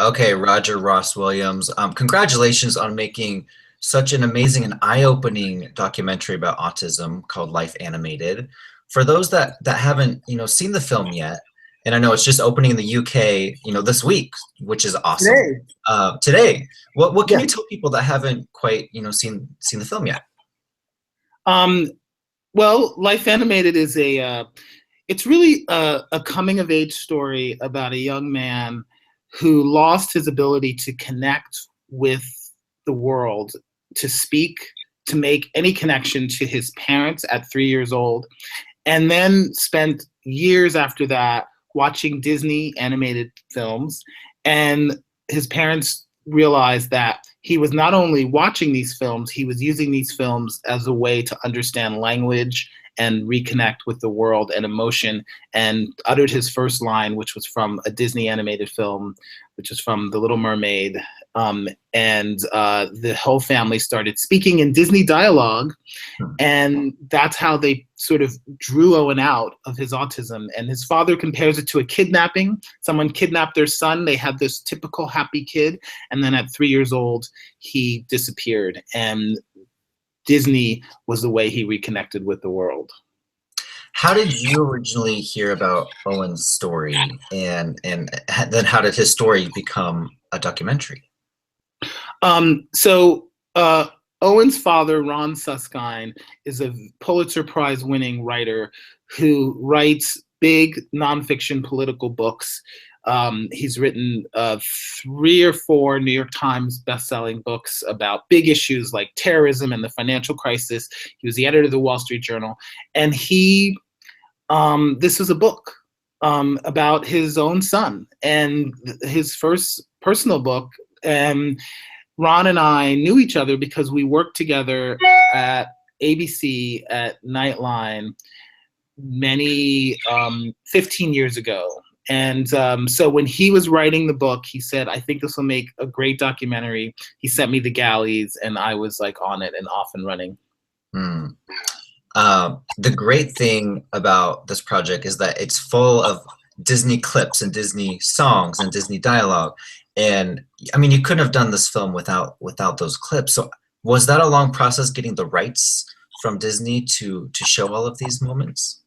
Okay, Roger Ross Williams. Congratulations on making such an amazing and eye-opening documentary about autism called Life Animated. For those that haven't, seen the film yet, and I know it's just opening in the UK, this week, which is awesome. Today. Today, what can Yeah. you tell people that haven't quite, seen the film yet? Um, well, Life Animated is it's really a coming of age story about a young man who lost his ability to connect with the world, to speak, to make any connection to his parents at 3 years old, and then spent years after that watching Disney animated films. And his parents realized that he was not only watching these films, he was using these films as a way to understand language and reconnect with the world and emotion, and uttered his first line, which was from a Disney animated film, which was from The Little Mermaid. And the whole family started speaking in Disney dialogue, and that's how they sort of drew Owen out of his autism. And his father compares it to a kidnapping. Someone kidnapped their son. They had this typical happy kid. And then at 3 years old, he disappeared. And Disney was the way he reconnected with the world. How did you originally hear about Owen's story, and then how did his story become a documentary? So Owen's father, Ron Suskind, is a Pulitzer Prize winning writer who writes big nonfiction political books. He's written 3 or 4 New York Times bestselling books about big issues like terrorism and the financial crisis. He was the editor of the Wall Street Journal. And this was a book about his own son, and his first personal book. And Ron and I knew each other because we worked together at ABC at Nightline many 15 years ago. And so when he was writing the book, he said, I think this will make a great documentary. He sent me the galleys, and I was like on it and off and running. The great thing about this project is that it's full of Disney clips and Disney songs and Disney dialogue. And I mean, you couldn't have done this film without those clips. So was that a long process getting the rights from Disney to show all of these moments?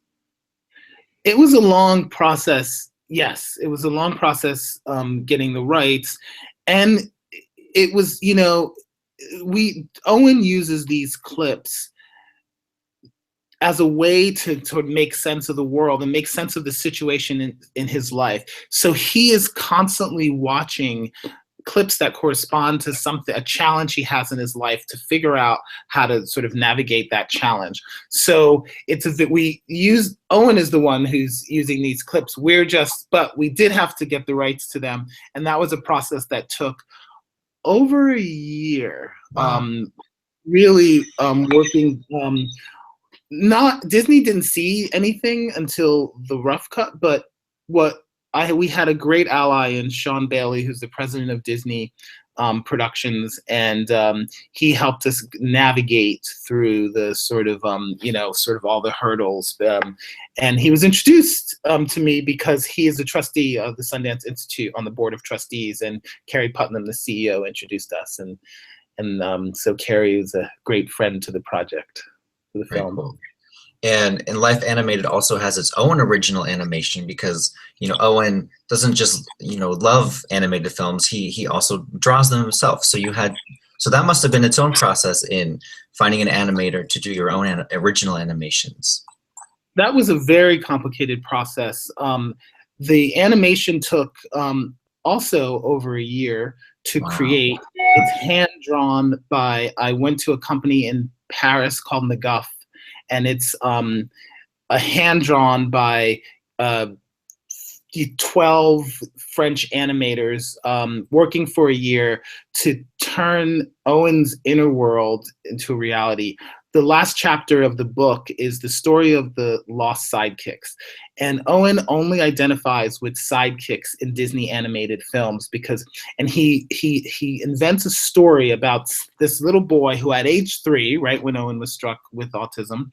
It was a long process. Yes, it was a long process getting the rights. And it was, Owen uses these clips as a way to make sense of the world and make sense of the situation in his life. So he is constantly watching clips that correspond to something, a challenge he has in his life, to figure out how to sort of navigate that challenge. So Owen is the one who's using these clips. But we did have to get the rights to them. And that was a process that took over a year. Wow. Really working, Disney didn't see anything until the rough cut, but we had a great ally in Sean Bailey, who's the president of Disney Productions, and he helped us navigate through the sort of all the hurdles. And he was introduced to me because he is a trustee of the Sundance Institute on the board of trustees, and Carrie Putnam, the CEO, introduced us, and so Carrie is a great friend to the project. The film. Cool. And Life Animated also has its own original animation because Owen doesn't just love animated films, he also draws them himself. So that must have been its own process in finding an animator to do your own original animations. That was a very complicated process. The animation took also over a year to create. It's hand drawn by, I went to a company in Paris called McGuff, and it's a hand drawn by 12 French animators working for a year to turn Owen's inner world into a reality. The last chapter of the book is the story of the lost sidekicks. And Owen only identifies with sidekicks in Disney animated films and he invents a story about this little boy who at age 3, right when Owen was struck with autism,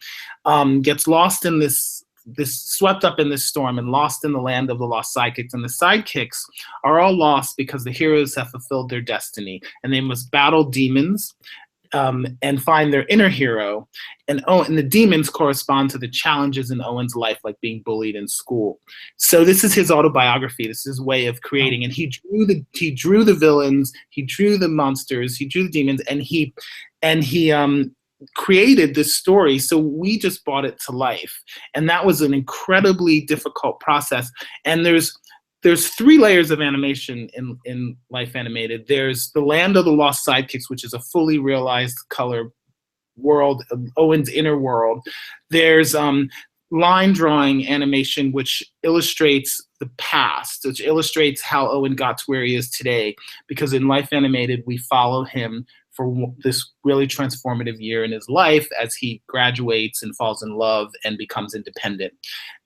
gets lost in this this swept up in this storm and lost in the land of the lost sidekicks. And the sidekicks are all lost because the heroes have fulfilled their destiny, and they must battle demons and find their inner hero. And the demons correspond to the challenges in Owen's life, like being bullied in school. So this is his autobiography. This is his way of creating. And he drew the villains, he drew the monsters, he drew the demons, and he created this story. So we just brought it to life, and that was an incredibly difficult process. And there's 3 layers of animation in Life Animated. There's the Land of the Lost Sidekicks, which is a fully realized color world, Owen's inner world. There's line drawing animation, which illustrates the past, which illustrates how Owen got to where he is today. Because in Life Animated, we follow him for this really transformative year in his life as he graduates and falls in love and becomes independent.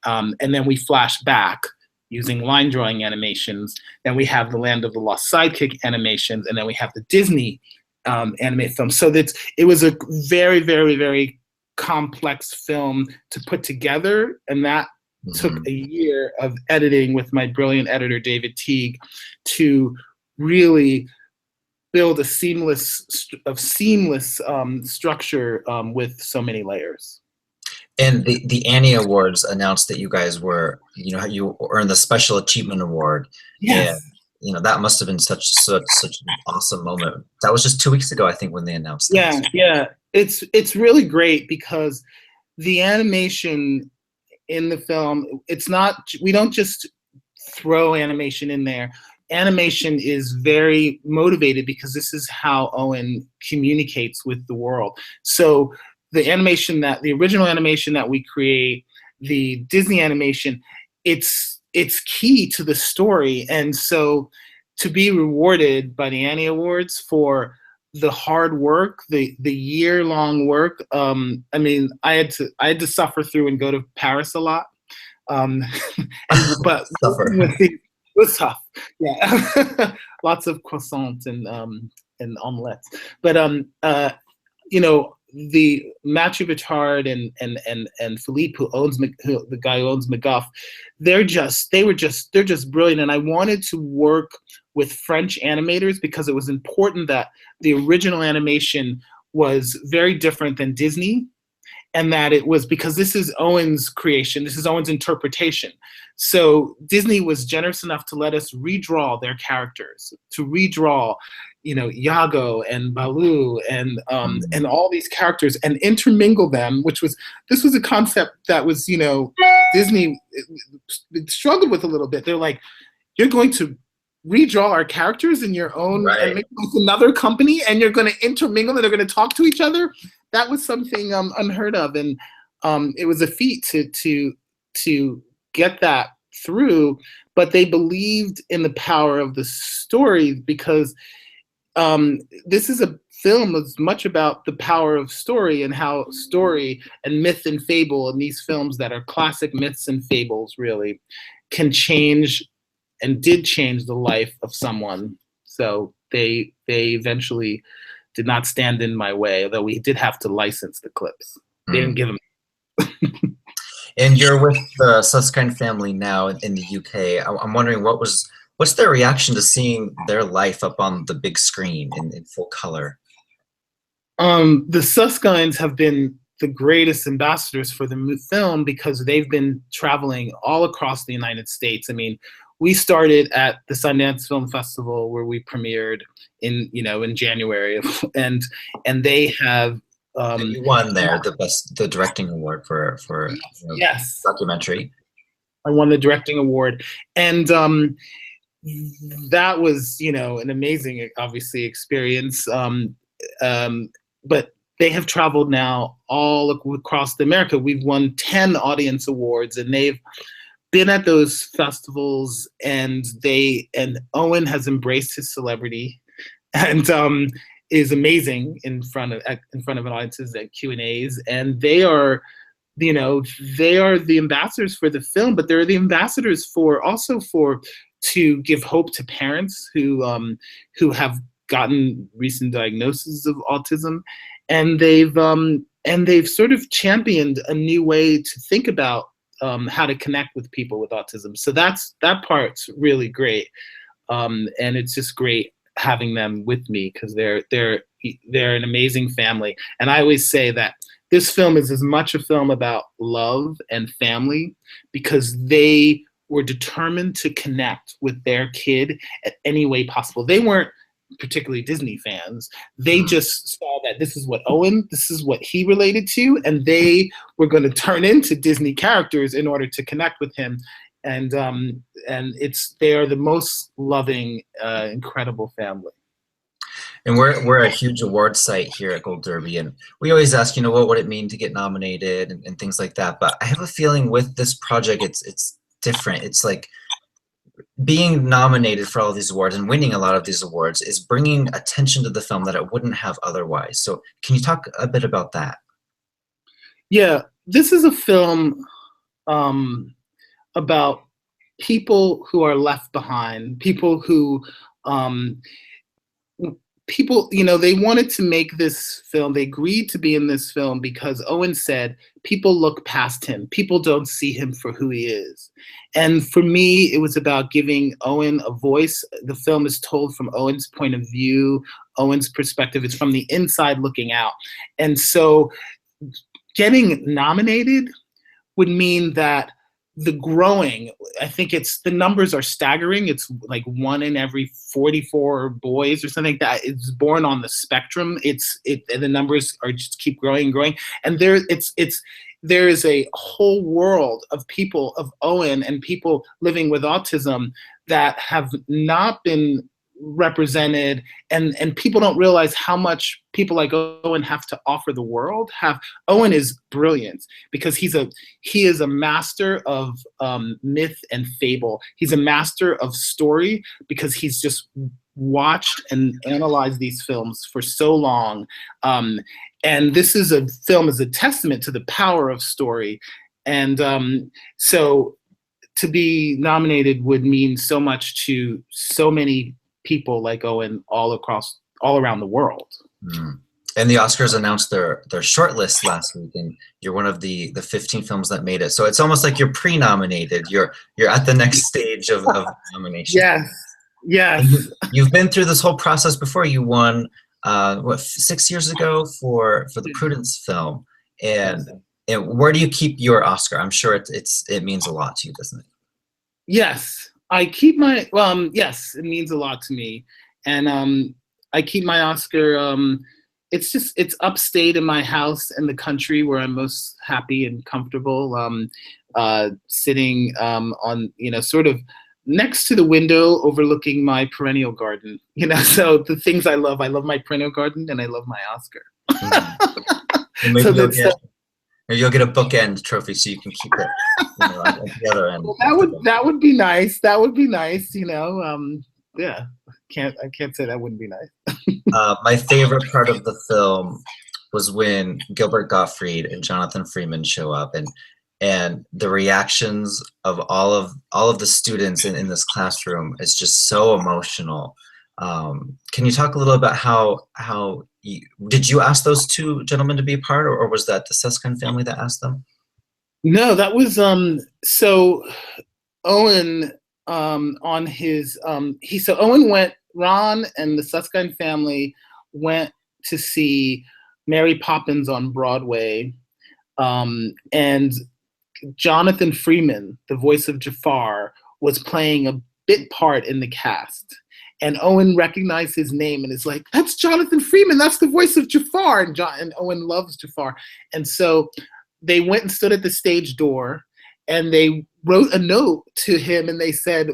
And then we flash back using line drawing animations. Then we have the Land of the Lost Sidekick animations, and then we have the Disney animated film. So it was a very, very, very complex film to put together, and that took a year of editing with my brilliant editor, David Teague, to really build a seamless structure with so many layers. And the Annie Awards announced that you guys were, you earned the Special Achievement Award. Yes. And, that must have been such an awesome moment. That was just 2 weeks ago, I think, when they announced that. Yeah. It's really great because the animation in the film, we don't just throw animation in there. Animation is very motivated because this is how Owen communicates with the world. So the original animation that we create, the Disney animation, it's key to the story. And so to be rewarded by the Annie Awards for the hard work, the year-long work, I had to suffer through and go to Paris a lot. But it was tough. Yeah. Lots of croissants and omelettes. But the Matthew Bittard and Philippe, the guy who owns McGuff, they're just brilliant. And I wanted to work with French animators because it was important that the original animation was very different than Disney, and that it was because this is Owen's creation, this is Owen's interpretation. So Disney was generous enough to let us redraw their characters, to redraw Iago and Baloo and all these characters and intermingle them, this was a concept that was, Disney struggled with a little bit. They're like, you're going to redraw our characters in your own, right, and make them with another company, and you're going to intermingle and they're going to talk to each other. That was something unheard of, and it was a feat to get that through. But they believed in the power of the story because this is a film that's much about the power of story and how story and myth and fable and these films that are classic myths and fables really can change and did change the life of someone. So they eventually did not stand in my way, although we did have to license the clips. They didn't give them. And you're with the Suskind family now in the UK. I'm wondering what's their reaction to seeing their life up on the big screen in full color? The Suskinds have been the greatest ambassadors for the film because they've been traveling all across the United States. I mean, we started at the Sundance Film Festival where we premiered in January, and they have. And you won there the directing award for yes, documentary. I won the directing award, and that was an amazing, obviously, experience. But they have traveled now all across America. We've won 10 audience awards, and they've been at those festivals, and Owen has embraced his celebrity, and is amazing in front of audiences at Q&As, and they are the ambassadors for the film, but they're the ambassadors to give hope to parents who have gotten recent diagnoses of autism, and they've sort of championed a new way to think about how to connect with people with autism. So that part's really great, and it's just great having them with me because they're an amazing family. And I always say that this film is as much a film about love and family because they were determined to connect with their kid at any way possible. They weren't particularly Disney fans. They just saw that this is what he related to, and they were going to turn into Disney characters in order to connect with him. And they are the most loving, incredible family. And we're a huge award site here at Gold Derby, and we always ask, what would it mean to get nominated and things like that. But I have a feeling with this project, it's different. It's like being nominated for all these awards and winning a lot of these awards is bringing attention to the film that it wouldn't have otherwise. So can you talk a bit about that? Yeah, this is a film about people who are left behind, people who they wanted to make this film. They agreed to be in this film because Owen said people look past him. People don't see him for who he is. And for me, it was about giving Owen a voice. The film is told from Owen's point of view, Owen's perspective. It's from the inside looking out. And so getting nominated would mean that I think the numbers are staggering. It's like 1 in every 44 boys or something like that is born on the spectrum. And the numbers are just keep growing and growing. And there is a whole world of people, of Owen and people living with autism that have not been represented, and people don't realize how much people like Owen have to offer the world. Owen is brilliant because he is a master of myth and fable. He's a master of story because he's just watched and analyzed these films for so long. And this is a film as a testament to the power of story. And so to be nominated would mean so much to so many people like Owen all around the world. And the Oscars announced their shortlist last week, and you're one of the 15 films that made it. So it's almost like you're pre-nominated. You're at the next stage of nomination. Yes. You've been through this whole process before. You won 6 years ago for the Prudence film, and where do you keep your Oscar? I'm sure it means a lot to you, doesn't it? Yes. I keep my yes, it means a lot to me, and I keep my Oscar. It's upstate in my house in the country where I'm most happy and comfortable, sitting on sort of next to the window overlooking my perennial garden. So the things I love my perennial garden and I love my Oscar. Maybe you'll get a bookend trophy so you can keep it at the other end. Well, that would be nice. That would be nice. Yeah. I can't say that wouldn't be nice. My favorite part of the film was when Gilbert Gottfried and Jonathan Freeman show up, and the reactions of all of the students in this classroom is just so emotional. Can you talk a little about how did you ask those two gentlemen to be a part, or was that the Suskind family that asked them? No, that was so Owen on his Ron and the Suskind family went to see Mary Poppins on Broadway, and Jonathan Freeman, the voice of Jafar, was playing a bit part in the cast. And Owen recognized his name and is like, "That's Jonathan Freeman. That's the voice of Jafar." And Owen loves Jafar. And so they went and stood at the stage door, and they wrote a note to him, and they said,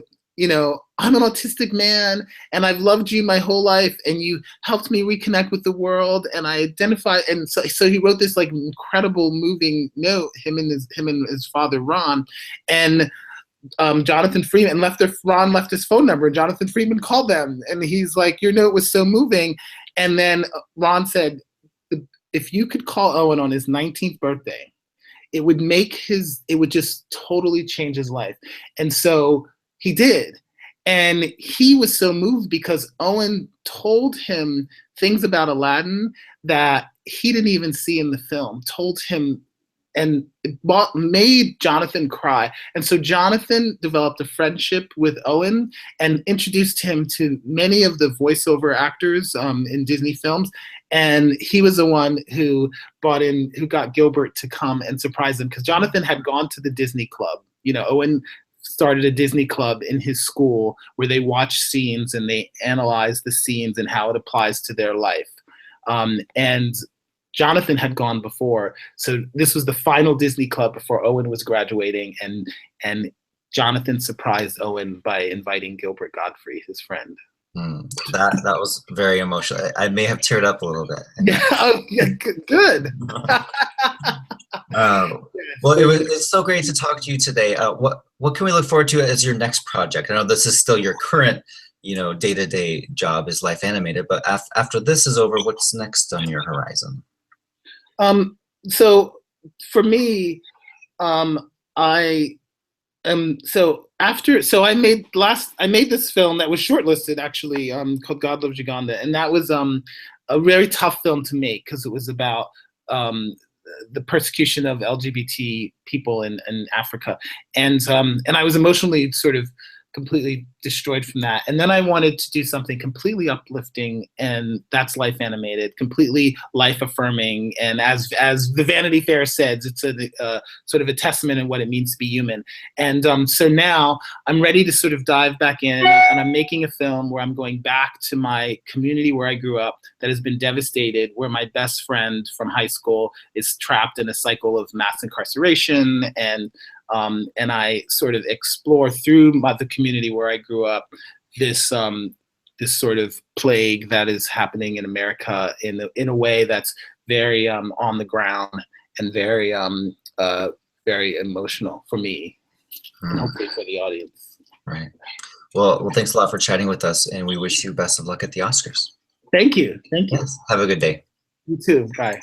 "I'm an autistic man, and I've loved you my whole life, and you helped me reconnect with the world, and I identify." And so he wrote this like incredible, moving note. Him and his father Ron, and Jonathan Freeman Ron left his phone number, and Jonathan Freeman called them, and he's like, "Your note was so moving." And then Ron said, "If you could call Owen on his 19th birthday, it would just totally change his life." And so he did. And he was so moved because Owen told him things about Aladdin that he didn't even see in the film, told him made Jonathan cry. And so Jonathan developed a friendship with Owen and introduced him to many of the voiceover actors in Disney films. And he was the one who who got Gilbert to come and surprise him, because Jonathan had gone to the Disney Club. Owen started a Disney Club in his school where they watch scenes and they analyze the scenes and how it applies to their life. And Jonathan had gone before, so this was the final Disney Club before Owen was graduating, and Jonathan surprised Owen by inviting Gilbert Godfrey, his friend. That was very emotional. I may have teared up a little bit. Yeah, oh, yeah, good. Well, it's so great to talk to you today. What can we look forward to as your next project? I know this is still your current, day-to-day job is Life Animated, but after this is over, what's next on your horizon? So for me, I made this film that was shortlisted, actually, called God Loves Uganda, and that was a very tough film to make, because it was about the persecution of LGBT people in Africa, and I was emotionally sort of completely destroyed from that. And then I wanted to do something completely uplifting, and that's Life Animated, completely life affirming. And as the Vanity Fair says, it's a sort of a testament in what it means to be human. And so now I'm ready to sort of dive back in, and I'm making a film where I'm going back to my community where I grew up that has been devastated, where my best friend from high school is trapped in a cycle of mass incarceration, and I sort of explore through the community where I grew up this sort of plague that is happening in America in a way that's very on the ground and very very emotional for me, and hopefully for the audience. Right. Well, thanks a lot for chatting with us, and we wish you best of luck at the Oscars. Thank you. Thank you. Yes. Have a good day. You too. Bye.